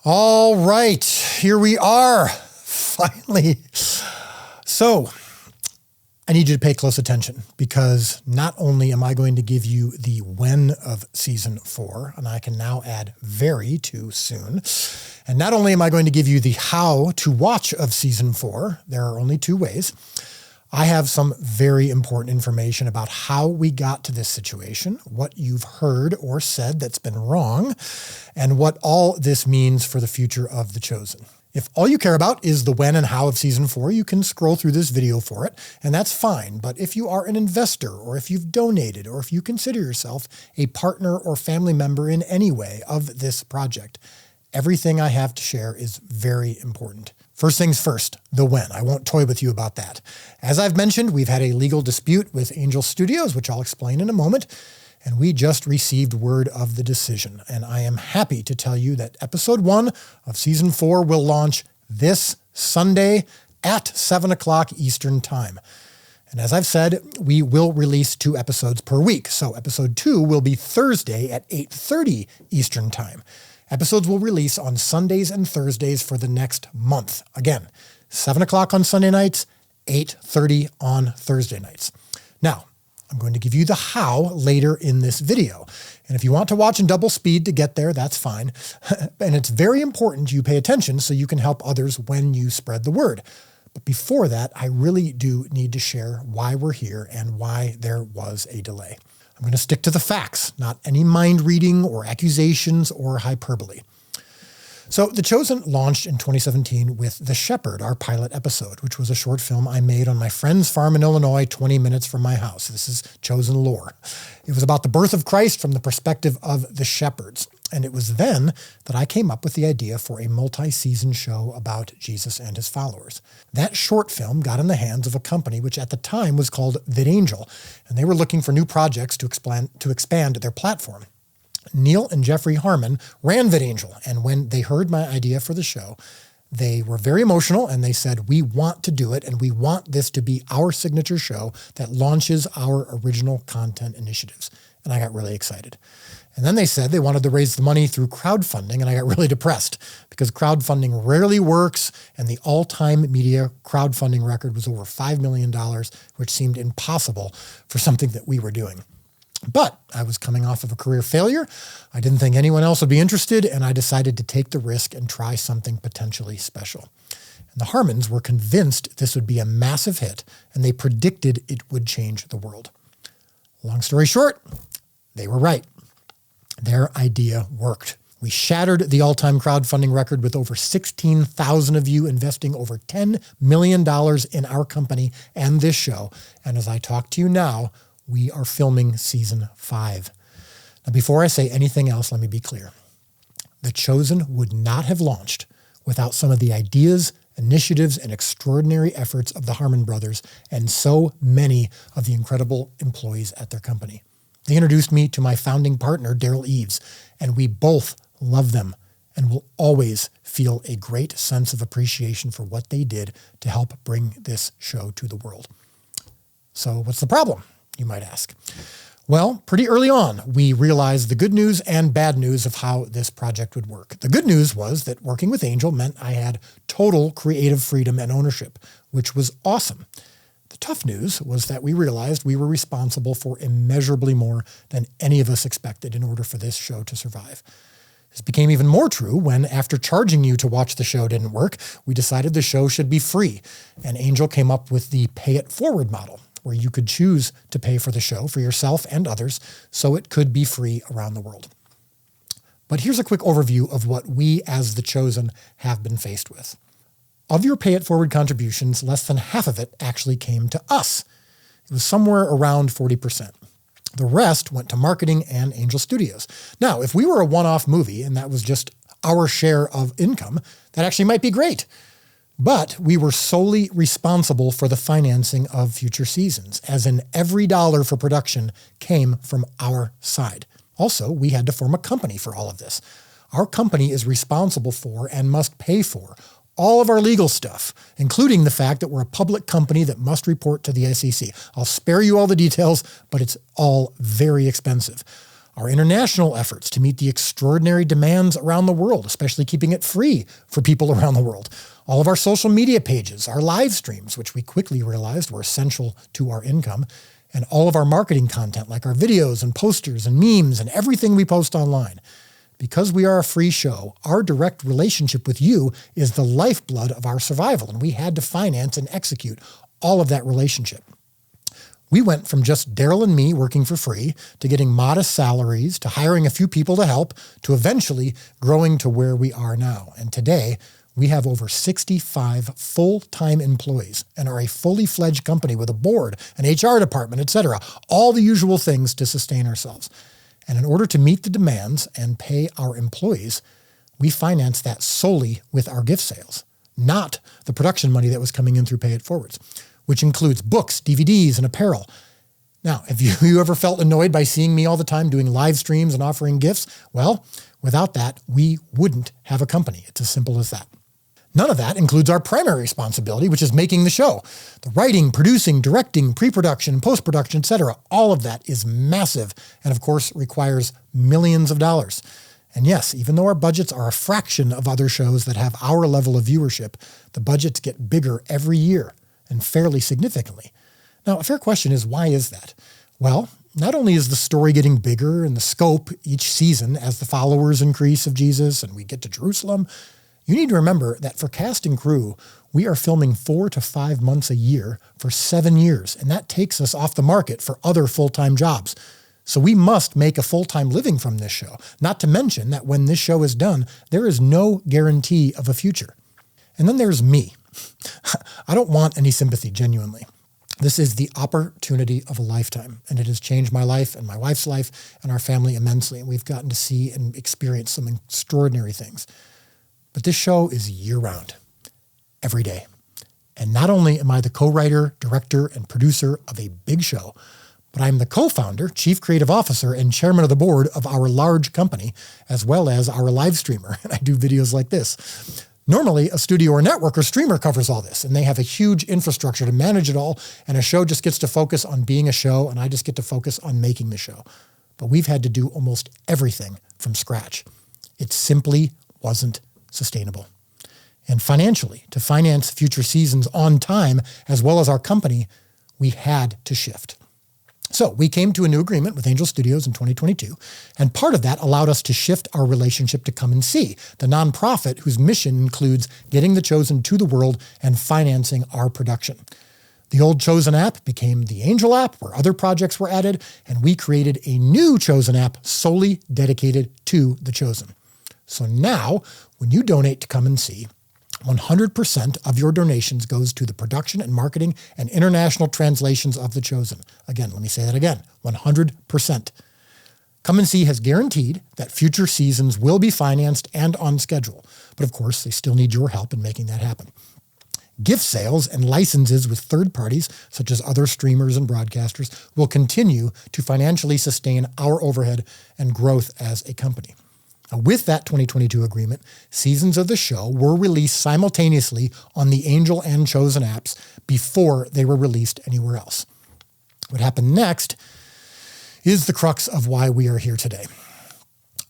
All right, here we are, finally. So, I need you to pay close attention because not only am I going to give you the when of season 4, and I can now add very to soon, and not only am I going to give you the how to watch of season 4, there are only 2 ways. I have some very important information about how we got to this situation, what you've heard or said that's been wrong, and what all this means for the future of The Chosen. If all you care about is the when and how of season 4, you can scroll through this video for it, and that's fine. But if you are an investor, or if you've donated, or if you consider yourself a partner or family member in any way of this project, everything I have to share is very important. First things first, the when. I won't toy with you about that. As I've mentioned, we've had a legal dispute with Angel Studios, which I'll explain in a moment, and we just received word of the decision. And I am happy to tell you that episode 1 of season 4 will launch this Sunday at 7 o'clock Eastern Time. And as I've said, we will release 2 episodes per week. So episode 2 will be Thursday at 8:30 Eastern Time. Episodes will release on Sundays and Thursdays for the next month. Again, 7 o'clock on Sunday nights, 8:30 on Thursday nights. Now, I'm going to give you the how later in this video. And if you want to watch in double speed to get there, that's fine. And it's very important you pay attention so you can help others when you spread the word. But before that, I really do need to share why we're here and why there was a delay. I'm going to stick to the facts, not any mind reading or accusations or hyperbole. So The Chosen launched in 2017 with The Shepherd, our pilot episode, which was a short film I made on my friend's farm in Illinois, 20 minutes from my house. This is Chosen lore. It was about the birth of Christ from the perspective of the shepherds. And it was then that I came up with the idea for a multi-season show about Jesus and his followers. That short film got in the hands of a company which at the time was called VidAngel, and they were looking for new projects to expand their platform. Neil and Jeffrey Harmon ran VidAngel, and when they heard my idea for the show, they were very emotional and they said, "We want to do it, and we want this to be our signature show that launches our original content initiatives." And I got really excited. And then they said they wanted to raise the money through crowdfunding, and I got really depressed because crowdfunding rarely works, and the all-time media crowdfunding record was over $5 million, which seemed impossible for something that we were doing. But I was coming off of a career failure. I didn't think anyone else would be interested, and I decided to take the risk and try something potentially special. And the Harmons were convinced this would be a massive hit, and they predicted it would change the world. Long story short, they were right. Their idea worked. We shattered the all-time crowdfunding record with over 16,000 of you investing over $10 million in our company and this show. And as I talk to you now, we are filming season 5. Now, before I say anything else, let me be clear. The Chosen would not have launched without some of the ideas, initiatives, and extraordinary efforts of the Harmon brothers and so many of the incredible employees at their company. They introduced me to my founding partner, Daryl Eves, and we both love them and will always feel a great sense of appreciation for what they did to help bring this show to the world. So what's the problem, you might ask? Well, pretty early on, we realized the good news and bad news of how this project would work. The good news was that working with Angel meant I had total creative freedom and ownership, which was awesome. The tough news was that we realized we were responsible for immeasurably more than any of us expected in order for this show to survive. This became even more true when, after charging you to watch the show didn't work, we decided the show should be free, and Angel came up with the pay-it-forward model, where you could choose to pay for the show for yourself and others so it could be free around the world. But here's a quick overview of what we as The Chosen have been faced with. Of your pay-it-forward contributions, less than half of it actually came to us. It was somewhere around 40%. The rest went to marketing and Angel Studios. Now, if we were a one-off movie and that was just our share of income, that actually might be great. But we were solely responsible for the financing of future seasons, as in every dollar for production came from our side. Also, we had to form a company for all of this. Our company is responsible for and must pay for all of our legal stuff, including the fact that we're a public company that must report to the SEC. I'll spare you all the details, but it's all very expensive. our international efforts to meet the extraordinary demands around the world, especially keeping it free for people around the world, all of our social media pages, our live streams, which we quickly realized were essential to our income, and all of our marketing content like our videos and posters and memes and everything we post online. Because we are a free show, our direct relationship with you is the lifeblood of our survival, and we had to finance and execute all of that relationship. We went from just Daryl and me working for free to getting modest salaries to hiring a few people to help to eventually growing to where we are now. And today, we have over 65 full-time employees and are a fully fledged company with a board, an HR department, etc., all the usual things to sustain ourselves. And in order to meet the demands and pay our employees, we finance that solely with our gift sales, not the production money that was coming in through Pay It Forwards, which includes books, DVDs, and apparel. Now, have you ever felt annoyed by seeing me all the time doing live streams and offering gifts? Well, without that, we wouldn't have a company. It's as simple as that. None of that includes our primary responsibility, which is making the show. The writing, producing, directing, pre-production, post-production, etc. All of that is massive and, of course, requires millions of dollars. And yes, even though our budgets are a fraction of other shows that have our level of viewership, the budgets get bigger every year and fairly significantly. Now, a fair question is, why is that? Well, not only is the story getting bigger and the scope each season as the followers increase of Jesus and we get to Jerusalem, you need to remember that for cast and crew, we are filming 4 to 5 months a year for 7 years, and that takes us off the market for other full-time jobs. So we must make a full-time living from this show, not to mention that when this show is done, there is no guarantee of a future. And then there's me. I don't want any sympathy, genuinely. This is the opportunity of a lifetime, and it has changed my life and my wife's life and our family immensely, and we've gotten to see and experience some extraordinary things. But this show is year-round, every day. And not only am I the co-writer, director, and producer of a big show, but I'm the co-founder, chief creative officer, and chairman of the board of our large company, as well as our live streamer. And I do videos like this. Normally, a studio or network or streamer covers all this, and they have a huge infrastructure to manage it all, and a show just gets to focus on being a show, and I just get to focus on making the show. But we've had to do almost everything from scratch. It simply wasn't sustainable. And financially, to finance future seasons on time, as well as our company, we had to shift. So we came to a new agreement with Angel Studios in 2022, and part of that allowed us to shift our relationship to Come and See, the nonprofit whose mission includes getting The Chosen to the world and financing our production. The old Chosen app became the Angel app, where other projects were added, and we created a new Chosen app solely dedicated to The Chosen. So now, when you donate to Come and See, 100% of your donations goes to the production and marketing and international translations of The Chosen. Again, let me say that again, 100%. Come and See has guaranteed that future seasons will be financed and on schedule. But of course, they still need your help in making that happen. Gift sales and licenses with third parties, such as other streamers and broadcasters, will continue to financially sustain our overhead and growth as a company. Now, with that 2022 agreement, seasons of the show were released simultaneously on the Angel and Chosen apps before they were released anywhere else. What happened next is the crux of why we are here today.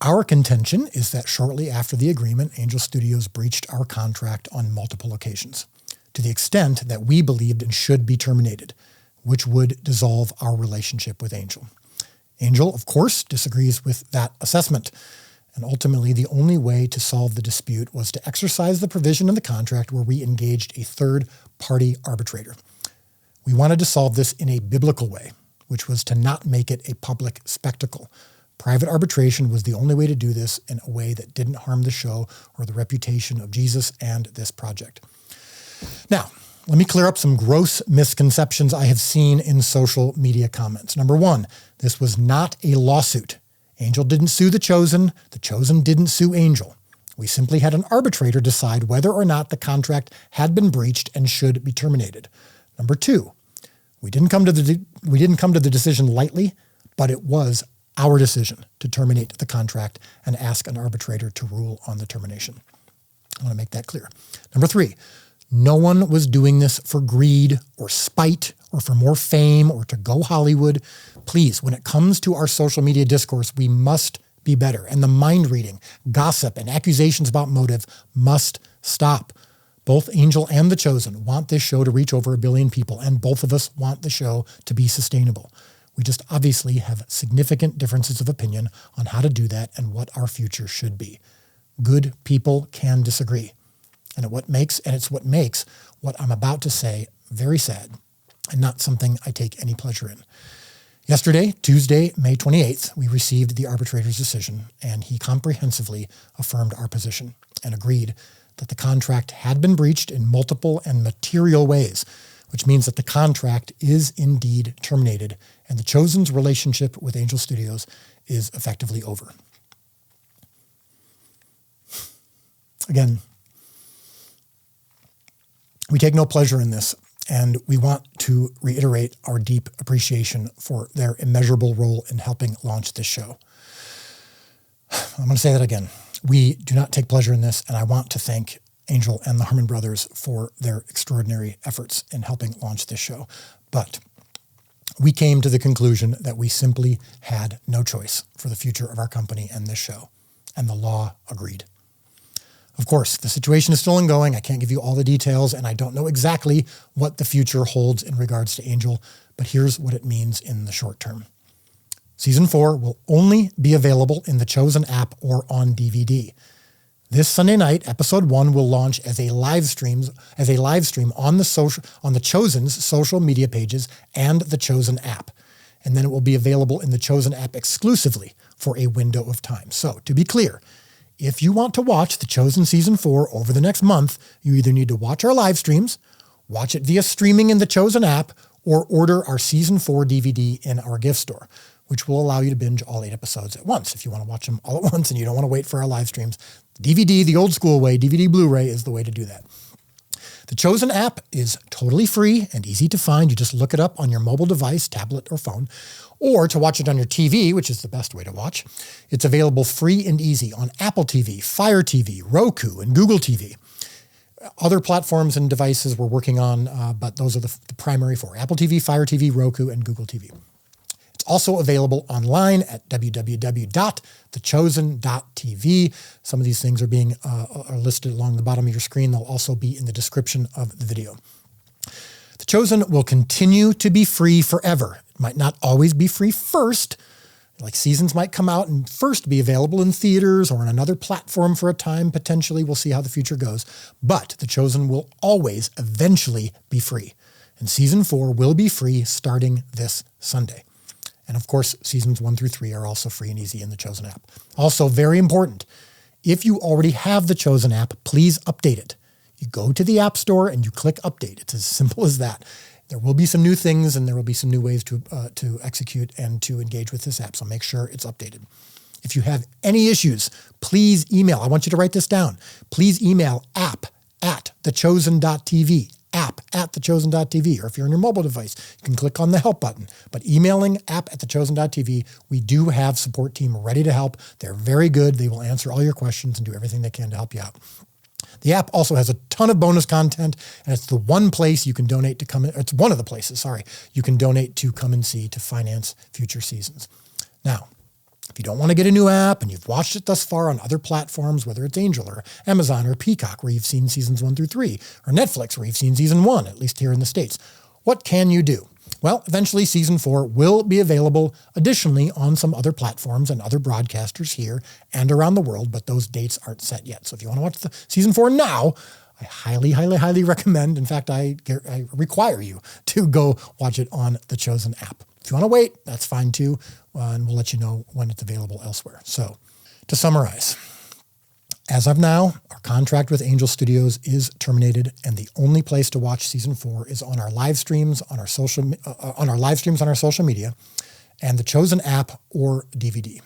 Our contention is that shortly after the agreement, Angel Studios breached our contract on multiple occasions, to the extent that we believed it should be terminated, which would dissolve our relationship with Angel. Angel, of course, disagrees with that assessment. And ultimately, the only way to solve the dispute was to exercise the provision in the contract where we engaged a third-party arbitrator. We wanted to solve this in a biblical way, which was to not make it a public spectacle. Private arbitration was the only way to do this in a way that didn't harm the show or the reputation of Jesus and this project. Now, let me clear up some gross misconceptions I have seen in social media comments. Number one, this was not a lawsuit. Angel didn't sue The Chosen didn't sue Angel. We simply had an arbitrator decide whether or not the contract had been breached and should be terminated. Number two, we didn't come to the decision lightly, but it was our decision to terminate the contract and ask an arbitrator to rule on the termination. I want to make that clear. Number three, No one was doing this for greed or spite or for more fame or to go Hollywood. Please, when it comes to our social media discourse, we must be better. And the mind reading, gossip, and accusations about motive must stop. Both Angel and The Chosen want this show to reach over 1 billion people, and both of us want the show to be sustainable. We just obviously have significant differences of opinion on how to do that and what our future should be. Good people can disagree. And it's what makes what I'm about to say very sad and not something I take any pleasure in. Yesterday, Tuesday, May 28th, we received the arbitrator's decision, and he comprehensively affirmed our position and agreed that the contract had been breached in multiple and material ways, which means that the contract is indeed terminated and The Chosen's relationship with Angel Studios is effectively over. Again, we take no pleasure in this, and we want to reiterate our deep appreciation for their immeasurable role in helping launch this show. I'm going to say that again. We do not take pleasure in this, and I want to thank Angel and the Harmon brothers for their extraordinary efforts in helping launch this show. But we came to the conclusion that we simply had no choice for the future of our company and this show, and the law agreed. Of course, the situation is still ongoing. I can't give you all the details, and I don't know exactly what the future holds in regards to Angel, but here's what it means in the short term. Season 4 will only be available in the Chosen app or on DVD. This Sunday night, episode 1 will launch as a live stream on the Chosen's social media pages and the Chosen app. And then it will be available in the Chosen app exclusively for a window of time. So, to be clear, if you want to watch The Chosen Season 4 over the next month, you either need to watch our live streams, watch it via streaming in the Chosen app, or order our Season 4 DVD in our gift store, which will allow you to binge all 8 episodes at once. If you want to watch them all at once and you don't want to wait for our live streams, DVD, the old school way, DVD Blu-ray is the way to do that. The Chosen app is totally free and easy to find. You just look it up on your mobile device, tablet, or phone, or to watch it on your TV, which is the best way to watch. It's available free and easy on Apple TV, Fire TV, Roku, and Google TV. Other platforms and devices we're working on, but those are the primary 4: Apple TV, Fire TV, Roku, and Google TV. It's also available online at www.thechosen.tv. Some of these things are listed along the bottom of your screen. They'll also be in the description of the video. The Chosen will continue to be free forever. It might not always be free first. Like seasons might come out and first be available in theaters or on another platform for a time, potentially. We'll see how the future goes. But The Chosen will always eventually be free. And season 4 will be free starting this Sunday. And of course, seasons 1 through 3 are also free and easy in the Chosen app. Also, very important, if you already have the Chosen app, please update it. You go to the App Store and you click Update. It's as simple as that. There will be some new things and there will be some new ways to execute and to engage with this app. So make sure it's updated. If you have any issues, please email. I want you to write this down. Please email app@thechosen.tv. app@thechosen.tv, or if you're on your mobile device, you can click on the help button. But emailing app@thechosen.tv, we do have support team ready to help. They're very good. They will answer all your questions and do everything they can to help you out. The app also has a ton of bonus content, and it's the one place you can donate to it's one of the places, you can donate to come and see to finance future seasons. Now, if you don't want to get a new app and you've watched it thus far on other platforms, whether it's Angel or Amazon or Peacock, where you've seen seasons 1 through 3, or Netflix, where you've seen season 1, at least here in the States, what can you do? Well, eventually season 4 will be available additionally on some other platforms and other broadcasters here and around the world, but those dates aren't set yet. So if you want to watch the season 4 now, I highly, highly, highly recommend. In fact, I require you to go watch it on the Chosen app. If you want to wait, that's fine too, and we'll let you know when it's available elsewhere. So to summarize, as of now, our contract with Angel Studios is terminated, and the only place to watch season 4 is on our live streams on our social media, and the Chosen app or DVD.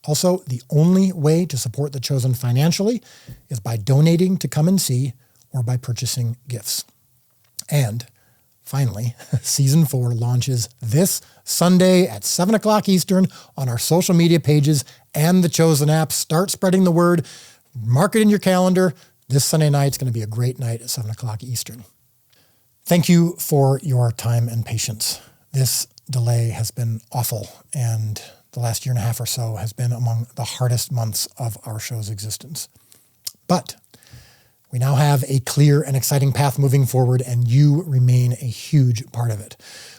Also, the only way to support the Chosen financially is by donating to come and see or by purchasing gifts. And finally, season 4 launches this Sunday at 7 o'clock Eastern on our social media pages and the Chosen app. Start spreading the word. Mark it in your calendar. This Sunday night is going to be a great night at 7 o'clock Eastern. Thank you for your time and patience. This delay has been awful, and the last year and a half or so has been among the hardest months of our show's existence. But we now have a clear and exciting path moving forward, and you remain a huge part of it.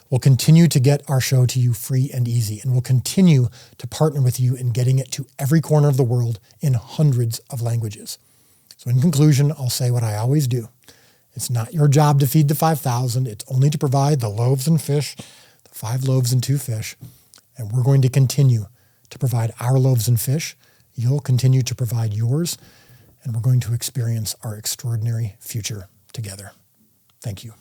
We'll continue to get our show to you free and easy, and we'll continue to partner with you in getting it to every corner of the world in hundreds of languages. So in conclusion, I'll say what I always do. It's not your job to feed the 5,000. It's only to provide the loaves and fish, the 5 loaves and 2 fish. And we're going to continue to provide our loaves and fish. You'll continue to provide yours. And we're going to experience our extraordinary future together. Thank you.